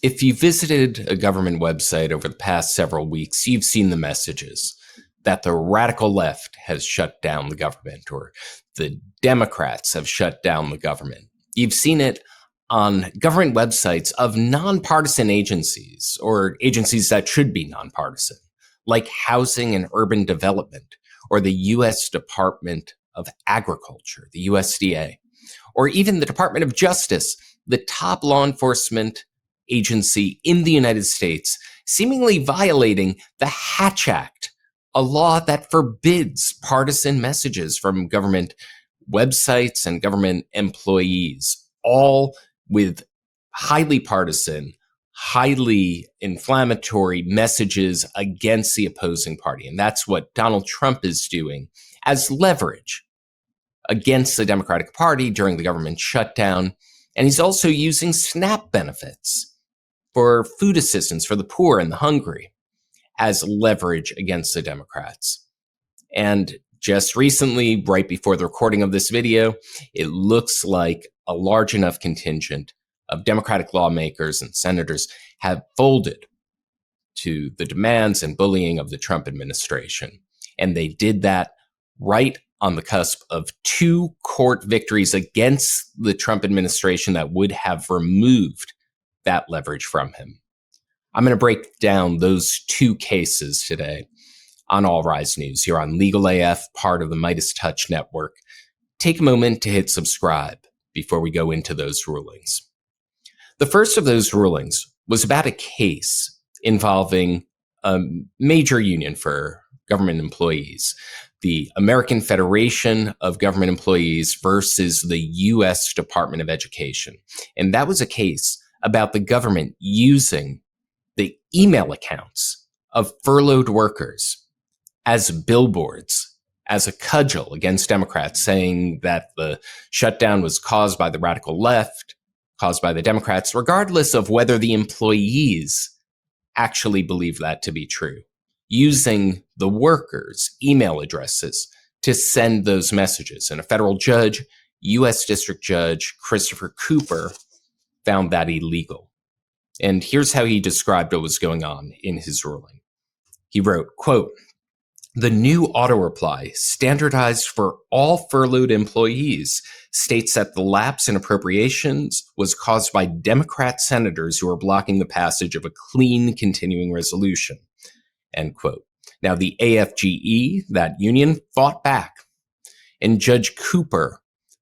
If you visited a government website over the past several weeks, you've seen the messages that the radical left has shut down the government or the Democrats have shut down the government. You've seen it on government websites of nonpartisan agencies or agencies that should be nonpartisan, like Housing and Urban Development or the U.S. Department of Agriculture, the USDA, or even the Department of Justice, the top law enforcement agency in the United States, seemingly violating the Hatch Act, a law that forbids partisan messages from government websites and government employees, all with highly partisan, highly inflammatory messages against the opposing party. And that's what Donald Trump is doing as leverage against the Democratic Party during the government shutdown. And he's also using SNAP benefits for food assistance for the poor and the hungry as leverage against the Democrats. And just recently, right before the recording of this video, it looks like a large enough contingent of Democratic lawmakers and senators have folded to the demands and bullying of the Trump administration. And they did that right on the cusp of two court victories against the Trump administration that would have removed that leverage from him. I'm going to break down those two cases today on All Rise News here on Legal AF, part of the Midas Touch Network. Take a moment to hit subscribe before we go into those rulings. The first of those rulings was about a case involving a major union for government employees, the American Federation of Government Employees versus the U.S. Department of Education. And that was a case about the government using the email accounts of furloughed workers as billboards, as a cudgel against Democrats, saying that the shutdown was caused by the radical left, caused by the Democrats, regardless of whether the employees actually believe that to be true, using the workers' email addresses to send those messages. And a federal judge, U.S. District Judge Christopher Cooper, found that illegal. And here's how he described what was going on in his ruling. He wrote, quote, "The new auto reply, standardized for all furloughed employees, states that the lapse in appropriations was caused by Democrat senators who are blocking the passage of a clean continuing resolution." End quote. Now, the AFGE, that union, fought back. And Judge Cooper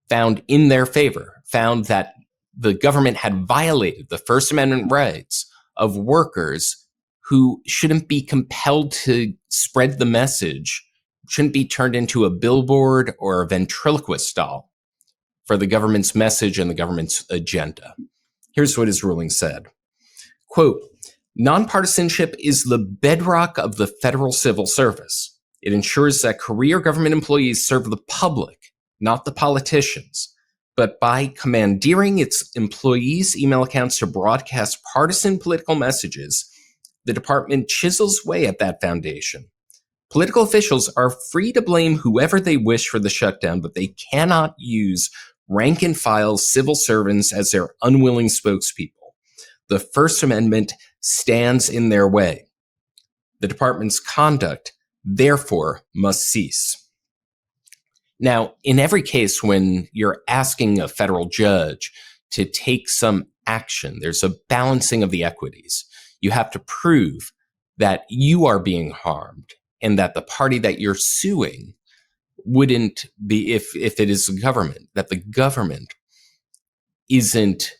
found in their favor, found that the government had violated the First Amendment rights of workers who shouldn't be compelled to spread the message, shouldn't be turned into a billboard or a ventriloquist doll for the government's message and the government's agenda. Here's what his ruling said. Quote, "Nonpartisanship is the bedrock of the federal civil service. It ensures that career government employees serve the public, not the politicians. But by commandeering its employees' email accounts to broadcast partisan political messages, the department chisels away at that foundation. Political officials are free to blame whoever they wish for the shutdown, but they cannot use rank-and-file civil servants as their unwilling spokespeople. The First Amendment stands in their way. The department's conduct, therefore, must cease." Now, in every case when you're asking a federal judge to take some action, there's a balancing of the equities. You have to prove that you are being harmed and that the party that you're suing wouldn't be, if it is the government, that the government isn't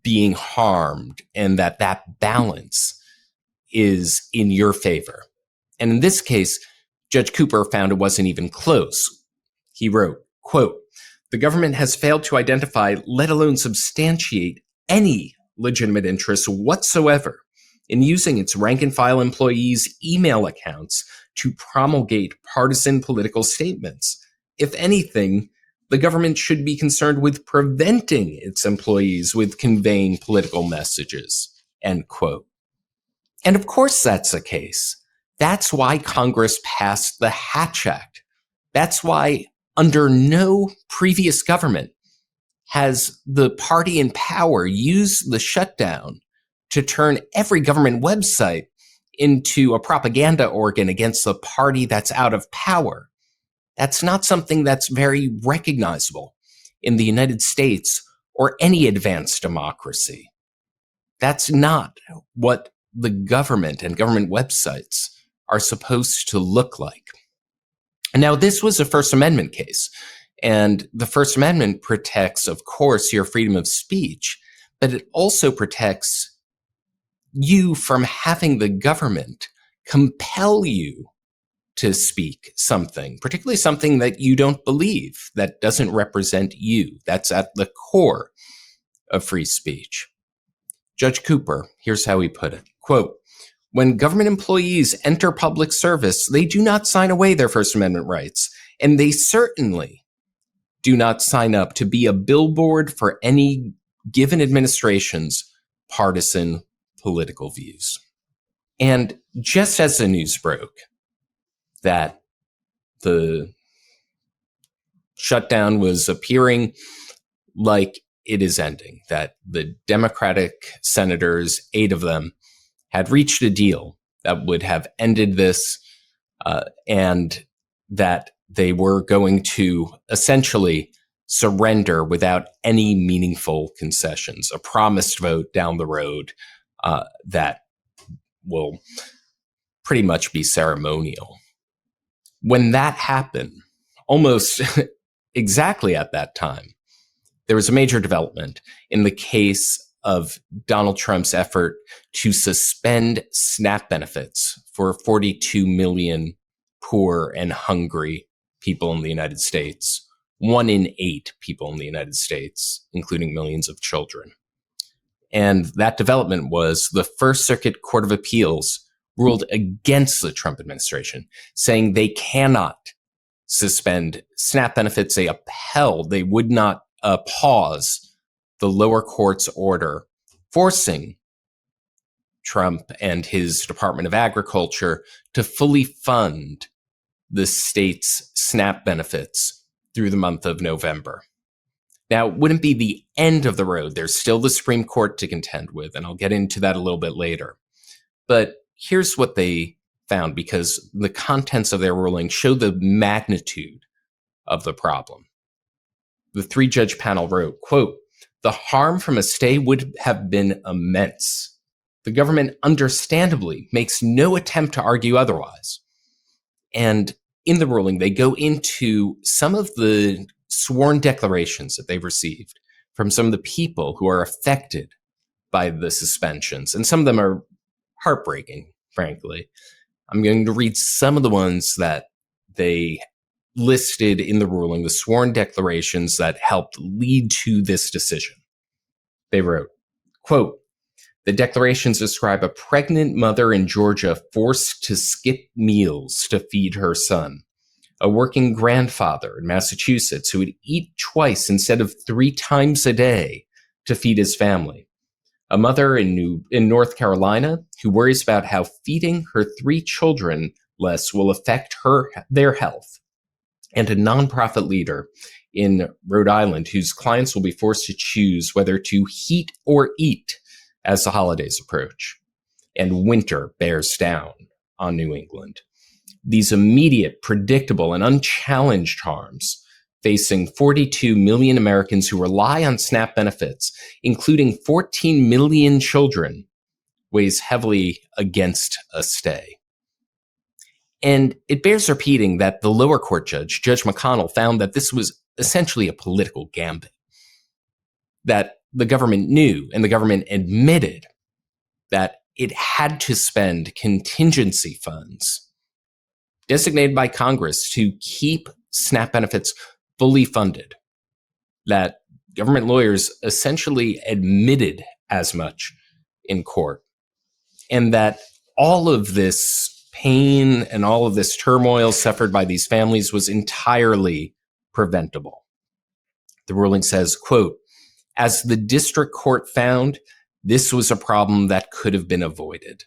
being harmed and that balance is in your favor. And in this case, Judge Cooper found it wasn't even close. He wrote, quote, "The government has failed to identify, let alone substantiate, any legitimate interest whatsoever in using its rank-and-file employees' email accounts to promulgate partisan political statements. If anything, the government should be concerned with preventing its employees with conveying political messages." End quote. And of course that's the case. That's why Congress passed the Hatch Act. That's why under no previous government has the party in power used the shutdown to turn every government website into a propaganda organ against the party that's out of power. That's not something that's very recognizable in the United States or any advanced democracy. That's not what the government and government websites are supposed to look like. Now, this was a First Amendment case, and the First Amendment protects, of course, your freedom of speech, but it also protects you from having the government compel you to speak something, particularly something that you don't believe, that doesn't represent you. That's at the core of free speech. Judge Cooper, here's how he put it, quote, "When government employees enter public service, they do not sign away their First Amendment rights, and they certainly do not sign up to be a billboard for any given administration's partisan political views." And just as the news broke that the shutdown was appearing like it is ending, that the Democratic senators, 8 of them, had reached a deal that would have ended this, and that they were going to essentially surrender without any meaningful concessions, a promised vote down the road that will pretty much be ceremonial. When that happened, almost exactly at that time, there was a major development in the case of Donald Trump's effort to suspend SNAP benefits for 42 million poor and hungry people in the United States, 1 in 8 people in the United States, including millions of children. And that development was the First Circuit Court of Appeals ruled against the Trump administration, saying they cannot suspend SNAP benefits. They upheld, they would not pause the lower court's order forcing Trump and his Department of Agriculture to fully fund the state's SNAP benefits through the month of November. Now, it wouldn't be the end of the road. There's still the Supreme Court to contend with, and I'll get into that a little bit later. But here's what they found, because the contents of their ruling show the magnitude of the problem. The 3-judge panel wrote, quote, "The harm from a stay would have been immense. The government understandably makes no attempt to argue otherwise." And in the ruling, they go into some of the sworn declarations that they've received from some of the people who are affected by the suspensions. And some of them are heartbreaking, frankly. I'm going to read some of the ones that they listed in the ruling, the sworn declarations that helped lead to this decision. They wrote, quote, "The declarations describe a pregnant mother in Georgia forced to skip meals to feed her son, a working grandfather in Massachusetts who would eat twice instead of 3 times a day to feed his family, a mother in North Carolina who worries about how feeding her 3 children less will affect their health, and a nonprofit leader in Rhode Island whose clients will be forced to choose whether to heat or eat as the holidays approach, and winter bears down on New England. These immediate, predictable, and unchallenged harms facing 42 million Americans who rely on SNAP benefits, including 14 million children, weighs heavily against a stay." And it bears repeating that the lower court judge, Judge McConnell, found that this was essentially a political gambit, that the government knew and the government admitted that it had to spend contingency funds designated by Congress to keep SNAP benefits fully funded, that government lawyers essentially admitted as much in court, and that all of this pain and all of this turmoil suffered by these families was entirely preventable. The ruling says, quote, "As the district court found, this was a problem that could have been avoided.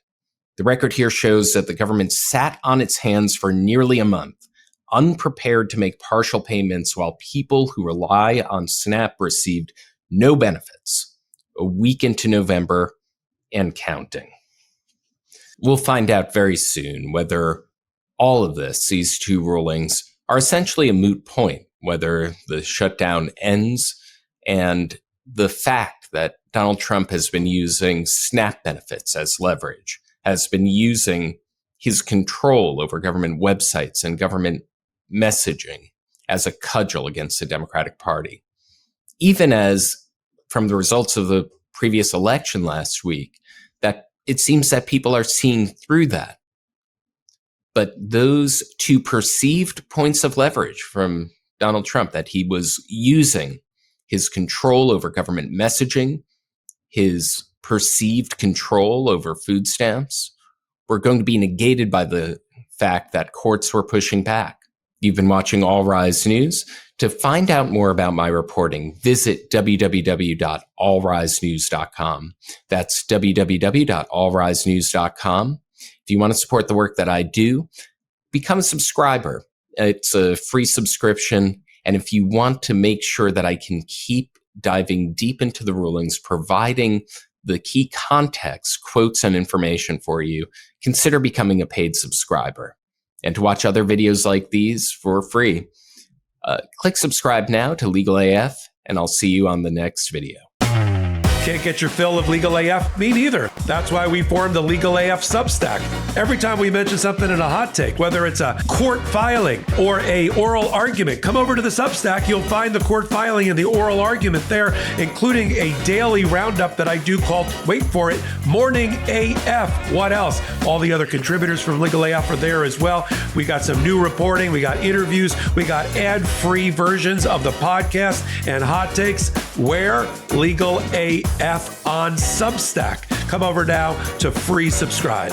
The record here shows that the government sat on its hands for nearly a month, unprepared to make partial payments while people who rely on SNAP received no benefits. A week into November, and counting. We'll find out very soon whether all of this, these two rulings, are essentially a moot point, whether the shutdown ends and the fact that Donald Trump has been using SNAP benefits as leverage, has been using his control over government websites and government messaging as a cudgel against the Democratic Party. Even as, from the results of the previous election last week, that it seems that people are seeing through that. But those two perceived points of leverage from Donald Trump, that he was using his control over government messaging, his perceived control over food stamps, were going to be negated by the fact that courts were pushing back. You've been watching All Rise News. To find out more about my reporting, visit www.allrisenews.com. That's www.allrisenews.com. If you want to support the work that I do, become a subscriber. It's a free subscription. And if you want to make sure that I can keep diving deep into the rulings, providing the key context, quotes, and information for you, consider becoming a paid subscriber. And to watch other videos like these for free, click subscribe now to Legal AF, and I'll see you on the next video. Can't get your fill of Legal AF? Me neither. That's why we formed the Legal AF Substack. Every time we mention something in a hot take, whether it's a court filing or a oral argument, come over to the Substack. You'll find the court filing and the oral argument there, including a daily roundup that I do called, wait for it, Morning AF. What else? All the other contributors from Legal AF are there as well. We got some new reporting. We got interviews. We got ad-free versions of the podcast and hot takes. Where? Legal AF on Substack. Come over now to free subscribe.